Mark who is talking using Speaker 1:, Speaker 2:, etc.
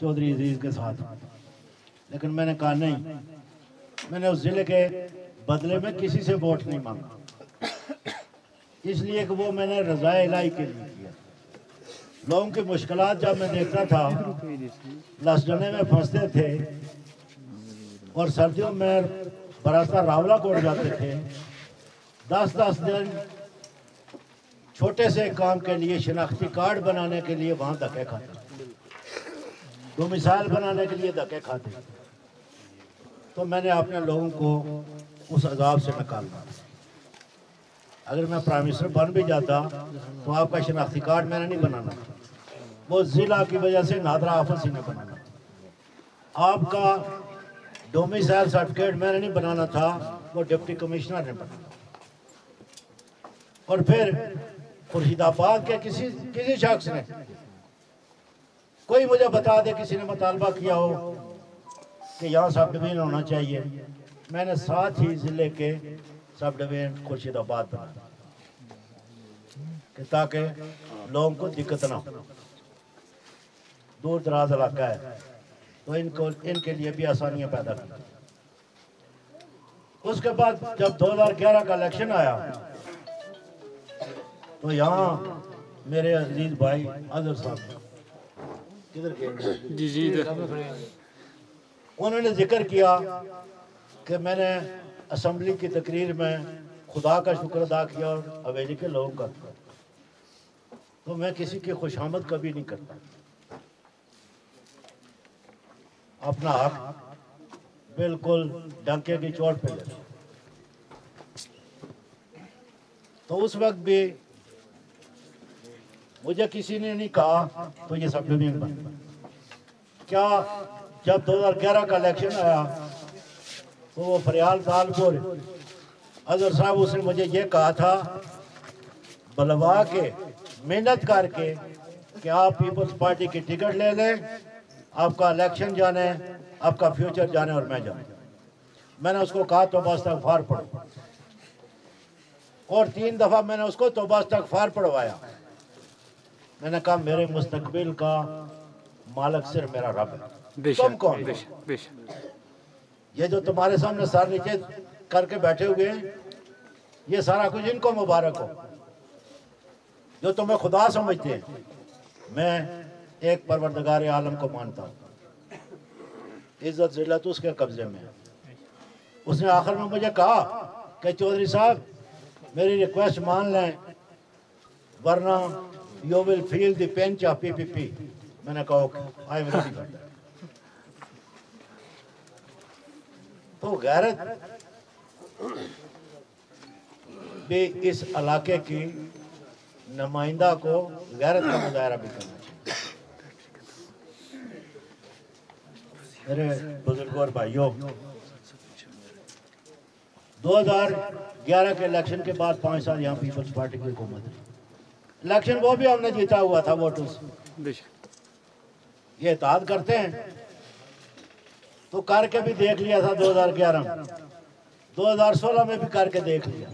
Speaker 1: चौधरी अजीज के साथ, लेकिन मैंने कहा नहीं, मैंने उस ज़िले के बदले में किसी से वोट नहीं मांगा, इसलिए कि वो मैंने रज़ाए इलाही के लिए किया। लोगों की मुश्किलात जब मैं देखता था, लसडने में फंसते थे और सर्दियों में बरास्ता रावलाकोट जाते थे, 10-10 दिन छोटे से काम के लिए, शनाख्ती कार्ड बनाने के लिए वहाँ धक्के खाते, डोमिसाइल बनाने के लिए धक्के खाते। तो मैंने अपने लोगों को उस अजाब से निकालना। अगर मैं प्राइम मिनिस्टर बन भी जाता तो आपका शनाख्ती कार्ड मैंने नहीं बनाना, वो जिला की वजह से नादरा आफत ने बनाना। आपका डोमिसाइल सर्टिफिकेट मैंने नहीं बनाना था, वो डिप्टी कमिश्नर ने बनाना। और फिर खुर्शीदाबाद के किसी शख्स ने, कोई मुझे बता दे किसी ने मुतालबा किया हो कि यहाँ सब डिवीजन होना चाहिए, मैंने साथ ही ज़िले के सब डिवीजन खुर्शीदाबाद बनाया कि ताकि लोगों को दिक्कत ना हो। दूर दराज इलाका है तो इनके लिए भी आसानियाँ पैदा की। उसके बाद जब 2011 का इलेक्शन आया तो यहाँ मेरे अजीज भाई अजहर साहब किधर गए जी उन्होंने जिक्र किया कि मैंने असम्बली की तकरीर में खुदा का शुक्र अदा किया और हवेली के लोगों का। तो मैं किसी की खुशामद कभी नहीं करता, अपना हक बिल्कुल डंके की चोट पे लेता। तो उस वक्त भी मुझे किसी ने नहीं कहा तो ये सब डिवीजन बन। क्या जब 2011 का इलेक्शन आया तो वो फरियाल तालपुर अजहर साहब, उसने मुझे ये कहा था बलवा के मेहनत करके कि आप पीपल्स पार्टी की टिकट ले लें, आपका इलेक्शन जाने, आपका फ्यूचर जाने और मैं जाने। मैंने उसको कहा तौबा इस्तग़फ़ार पढ़ो, और 3 दफ़ा मैंने उसको तौबा इस्तग़फ़ार पढ़वाया। मैंने कहा मेरे मुस्तकबिल का मालिक सिर्फ मेरा रब है, तुम कौन? ये जो तुम्हारे सामने सर नीचे करके बैठे हुए हैं, ये सारा कुछ इनको मुबारक हो जो तुम्हें खुदा समझते हैं। मैं एक परवरदिगार आलम को मानता हूँ, इज्जत जिल्लत उसके कब्जे में है। उसने आखिर में मुझे कहा कि चौधरी साहब मेरी रिक्वेस्ट मान लें वरना you will feel the pinch of PPP. मैंने कहा okay, I am ready for that. तो गैरत भी इस इलाके की नुमाइंदा को गैरत का मुजाहरा भी करना चाहिए। मेरे बुजुर्गों और भाइयों, 2011 के इलेक्शन के बाद 5 साल यहाँ पीपल्स पार्टी की हुकूमत है। इलेक्शन वो भी हमने जीता हुआ था वोटों से। ये इत्तेहाद करते हैं तो करके भी देख लिया था 2011 में, 2016 में भी करके देख लिया।